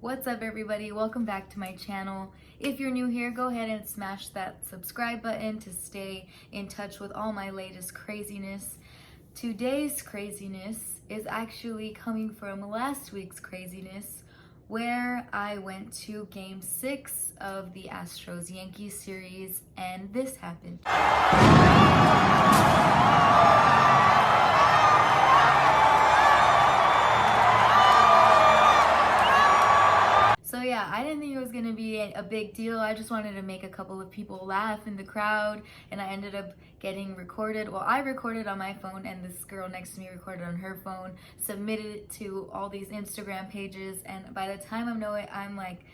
What's up everybody? Welcome back to my channel. If you're new here, go ahead and smash that subscribe button to stay in touch with all my latest craziness. Today's craziness is actually coming from last week's craziness, where I went to Game 6 of the Astros-Yankees series, and this happened. So yeah, I didn't think it was gonna be a big deal. I just wanted to make a couple of people laugh in the crowd, and I ended up getting recorded. Well, I recorded on my phone, and this girl next to me recorded on her phone, submitted it to all these Instagram pages, and by the time I know it, I'm like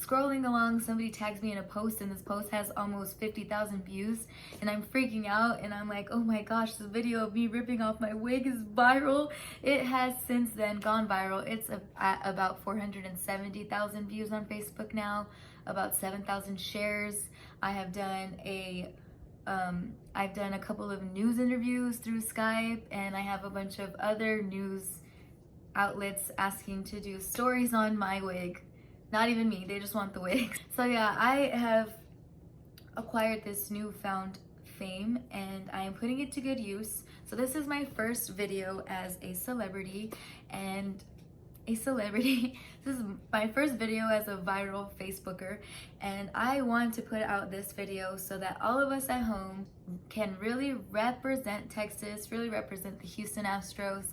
scrolling along, somebody tags me in a post, and this post has almost 50,000 views, and I'm freaking out, and I'm like, oh my gosh, this video of me ripping off my wig is viral. It has since then gone viral. It's at about 470,000 views on Facebook now, about 7,000 shares. I have done I've done a couple of news interviews through Skype, and I have a bunch of other news outlets asking to do stories on my wig. Not even me, they just want the wig. So yeah, I have acquired this newfound fame, and I am putting it to good use. So this is my first video as a celebrity, this is my first video as a viral Facebooker, and I want to put out this video so that all of us at home can really represent Texas, really represent the Houston Astros,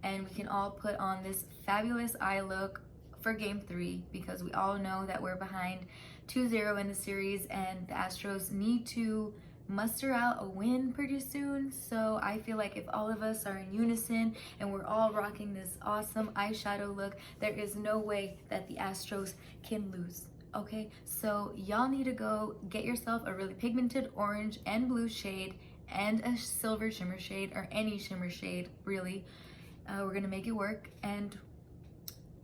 and we can all put on this fabulous eye look for Game 3, because we all know that we're behind 2-0 in the series, and the Astros need to muster out a win pretty soon. So I feel like if all of us are in unison and we're all rocking this awesome eyeshadow look, there is no way that the Astros can lose. Okay, so y'all need to go get yourself a really pigmented orange and blue shade and a silver shimmer shade, or any shimmer shade really. We're gonna make it work, and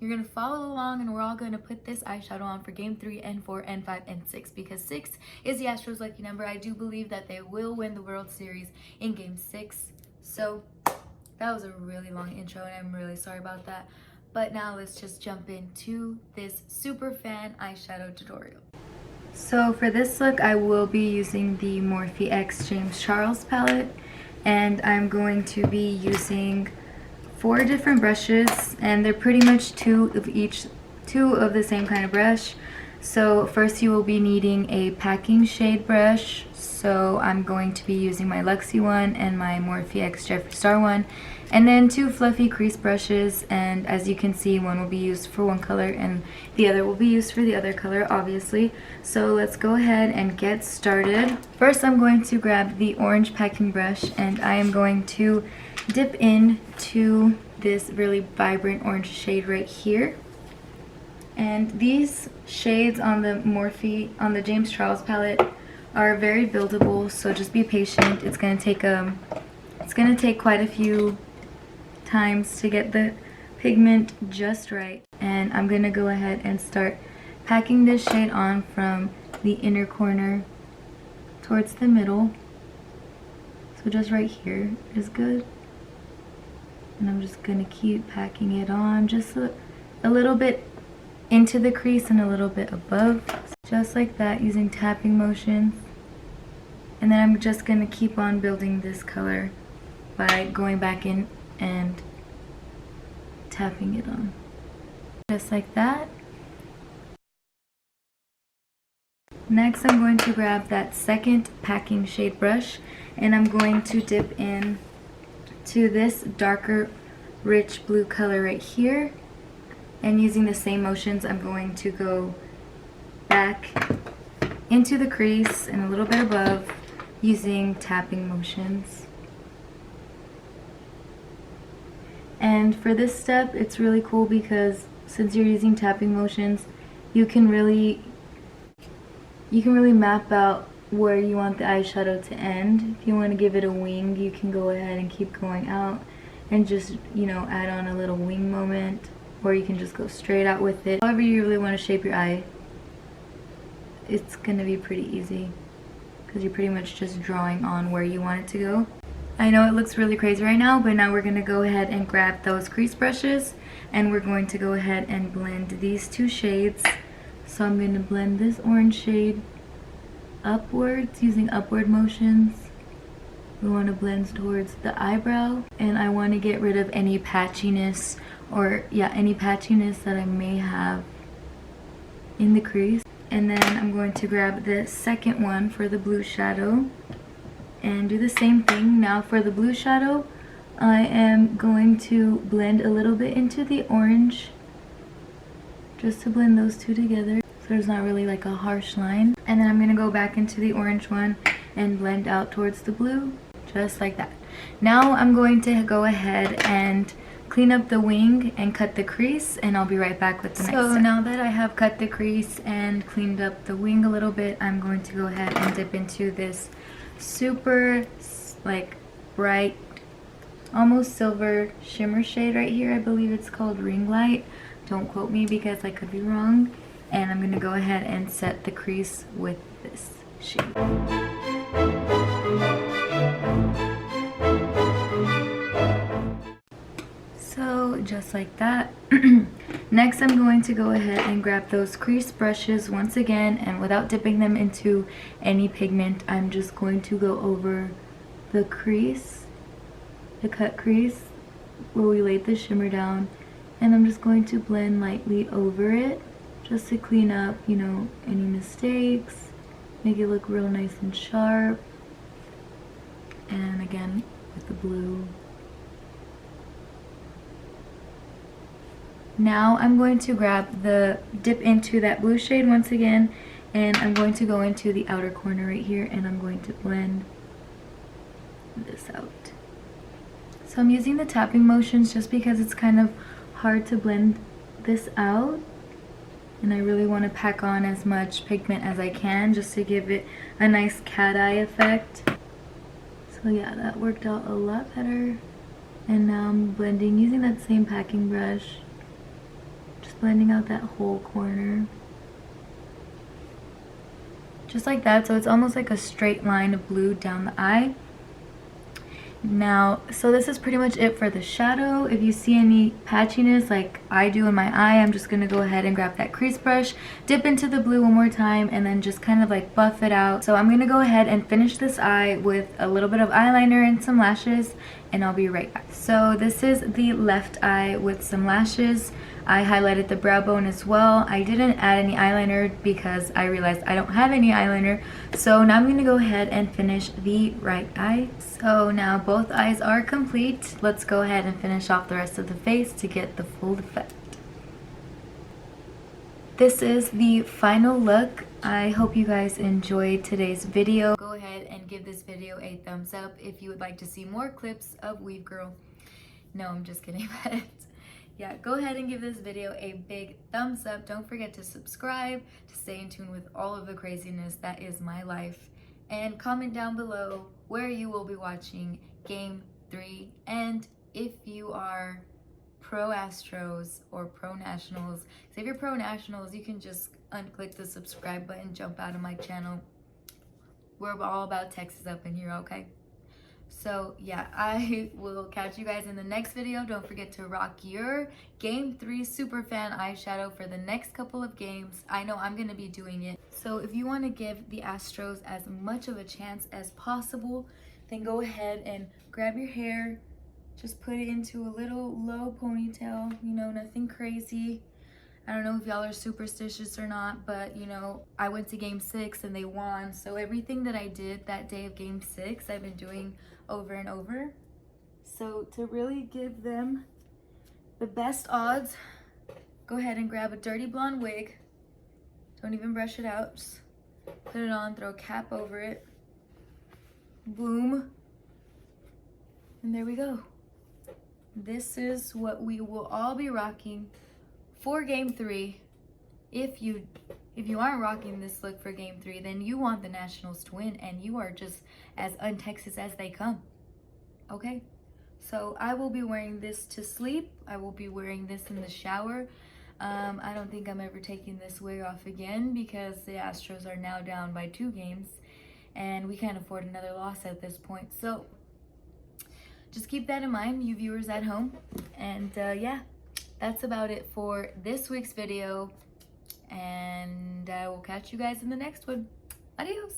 you're gonna follow along, and we're all gonna put this eyeshadow on for Game 3 and 4 and 5 and 6, because 6 is the Astros' lucky number. I do believe that they will win the World Series in Game 6. So that was a really long intro, and I'm really sorry about that. But now let's just jump into this Superfan eyeshadow tutorial. So for this look, I will be using the Morphe X James Charles palette, and I'm going to be using 4 different brushes, and they're pretty much two of the same kind of brush. So first you will be needing a packing shade brush, so I'm going to be using my Luxie one and my Morphe X Jeffree Star one, and then 2 fluffy crease brushes, and as you can see, one will be used for one color and the other will be used for the other color, obviously. So let's go ahead and get started. First I'm going to grab the orange packing brush, and I am going to dip into this really vibrant orange shade right here. And these shades on the James Charles palette are very buildable, so just be patient. It's gonna take quite a few times to get the pigment just right. And I'm gonna go ahead and start packing this shade on from the inner corner towards the middle. So just right here is good. And I'm just gonna keep packing it on, just a little bit into the crease and a little bit above, just like that, using tapping motions. And then I'm just gonna keep on building this color by going back in and tapping it on, just like that. Next I'm going to grab that second packing shade brush, and I'm going to dip in to this darker rich blue color right here, and using the same motions I'm going to go back into the crease and a little bit above using tapping motions. And for this step, it's really cool because since you're using tapping motions, you can really map out where you want the eyeshadow to end. If you want to give it a wing, you can go ahead and keep going out and just, you know, add on a little wing moment, or you can just go straight out with it. However you really want to shape your eye, it's gonna be pretty easy because you're pretty much just drawing on where you want it to go. I know it looks really crazy right now, but now we're going to go ahead and grab those crease brushes and we're going to go ahead and blend these two shades. So I'm going to blend this orange shade upwards using upward motions. We want to blend towards the eyebrow, and I want to get rid of any patchiness any patchiness that I may have in the crease. And then I'm going to grab the second one for the blue shadow and do the same thing. Now for the blue shadow, I am going to blend a little bit into the orange just to blend those two together so there's not really like a harsh line. And then I'm going to go back into the orange one and blend out towards the blue, just like that. Now I'm going to go ahead and clean up the wing and cut the crease, and I'll be right back with the next step. So now that I have cut the crease and cleaned up the wing a little bit, I'm going to go ahead and dip into this super like bright, almost silver shimmer shade right here. I believe it's called Ring Light. Don't quote me because I could be wrong. And I'm going to go ahead and set the crease with this shade. So just like that. Next I'm going to go ahead and grab those crease brushes once again, and without dipping them into any pigment, I'm just going to go over the crease, the cut crease where we laid the shimmer down, and I'm just going to blend lightly over it just to clean up, you know, any mistakes, make it look real nice and sharp. And again with the blue. Now I'm going to dip into that blue shade once again, and I'm going to go into the outer corner right here, and I'm going to blend this out. So I'm using the tapping motions just because it's kind of hard to blend this out, and I really want to pack on as much pigment as I can just to give it a nice cat eye effect. So yeah, that worked out a lot better. And now I'm blending using that same packing brush, just blending out that whole corner. Just like that, so it's almost like a straight line of blue down the eye. Now, so this is pretty much it for the shadow. If you see any patchiness like I do in my eye, I'm just going to go ahead and grab that crease brush, dip into the blue one more time, and then just kind of like buff it out. So I'm going to go ahead and finish this eye with a little bit of eyeliner and some lashes, and I'll be right back. So this is the left eye with some lashes. I highlighted the brow bone as well. I didn't add any eyeliner because I realized I don't have any eyeliner. So now I'm going to go ahead and finish the right eye. So now both eyes are complete. Let's go ahead and finish off the rest of the face to get the full effect. This is the final look. I hope you guys enjoyed today's video. Go ahead and give this video a thumbs up if you would like to see more clips of Weave Girl. No, I'm just kidding, but yeah, go ahead and give this video a big thumbs up. Don't forget to subscribe to stay in tune with all of the craziness that is my life. And comment down below where you will be watching Game 3. And if you are pro Astros or pro Nationals, because if you're pro Nationals, you can just unclick the subscribe button, jump out of my channel. We're all about Texas up in here, okay? So yeah, I will catch you guys in the next video. Don't forget to rock your Game 3 Superfan eyeshadow for the next couple of games. I know I'm going to be doing it. So if you want to give the Astros as much of a chance as possible, then go ahead and grab your hair. Just put it into a little low ponytail, you know, nothing crazy. I don't know if y'all are superstitious or not, but you know, I went to Game 6 and they won. So everything that I did that day of Game 6, I've been doing over and over. So to really give them the best odds, go ahead and grab a dirty blonde wig. Don't even brush it out. Just put it on, throw a cap over it. Boom. And there we go. This is what we will all be rocking for Game 3. If you aren't rocking this look for Game 3, then you want the Nationals to win, and you are just as un-Texas as they come. Okay? So I will be wearing this to sleep. I will be wearing this in the shower. I don't think I'm ever taking this wig off again because the Astros are now down by 2 games, and we can't afford another loss at this point. So just keep that in mind, you viewers at home. And yeah, that's about it for this week's video. And I will catch you guys in the next one. Adios.